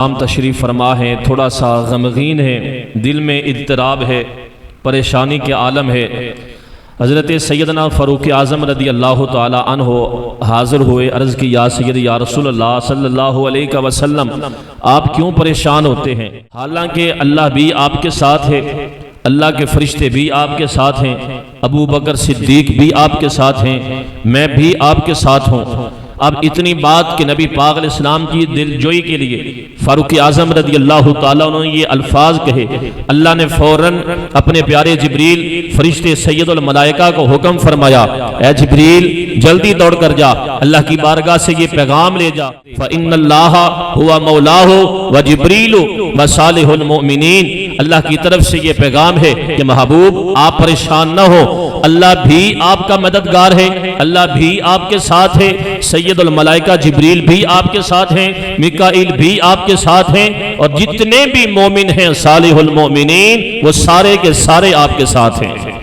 عام تشریف فرما ہے، تھوڑا سا غمگین ہے، دل میں اضطراب ہے، پریشانی کے عالم ہے۔ حضرت سیدنا فاروق اعظم رضی اللہ تعالی عنہ حاضر ہوئے، عرض کی یا سید یا رسول اللہ صلی اللہ علیہ وسلم، آپ کیوں پریشان ہوتے ہیں؟ حالانکہ اللہ بھی آپ کے ساتھ ہے، اللہ کے فرشتے بھی آپ کے ساتھ ہیں، ابو بکر صدیق بھی آپ کے ساتھ ہیں، میں بھی آپ کے ساتھ ہوں۔ اب اتنی بات کہ نبی پاک علیہ السلام کی دل جوئی کے لیے فاروق اعظم رضی اللہ تعالیٰ عنہ نے یہ الفاظ کہے۔ اللہ نے فوراً اپنے پیارے جبریل فرشتے سید الملائکہ کو حکم فرمایا، اے جبریل جلدی دوڑ کر جا، اللہ کی بارگاہ سے یہ پیغام لے جا، فَإِنَّ اللَّهَ هُوَ مَوْلَاهُ وَجِبْرِيلُ وَصَالِحُ الْمُؤْمِنِينَ۔ اللہ کی طرف سے یہ پیغام ہے کہ محبوب آپ پریشان نہ ہو، اللہ بھی آپ کا مددگار ہے، اللہ بھی آپ کے ساتھ ہے، سید الملائکہ جبریل بھی آپ کے ساتھ ہیں، میکائیل بھی آپ کے ساتھ ہیں، اور جتنے بھی مومن ہیں صالح المؤمنین وہ سارے کے سارے آپ کے ساتھ ہیں۔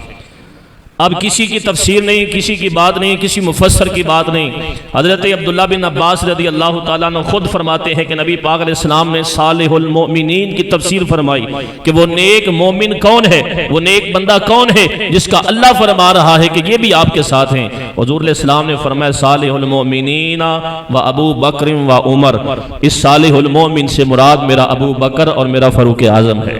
اب کسی کی تفسیر نہیں، کسی کی بات نہیں، کسی مفسر کی بات نہیں۔ حضرت عبداللہ بن عباس رضی اللہ تعالیٰ عنہ خود فرماتے ہیں کہ نبی پاک علیہ السلام نے صالح المؤمنین کی تفسیر فرمائی کہ وہ نیک مومن کون ہے، وہ نیک بندہ کون ہے جس کا اللہ فرما رہا ہے کہ یہ بھی آپ کے ساتھ ہیں۔ حضور علیہ السلام نے فرمایا صالح المؤمنین و ابو بکر و عمر، اس صالح المؤمن سے مراد میرا ابو بکر اور میرا فاروق اعظم ہے۔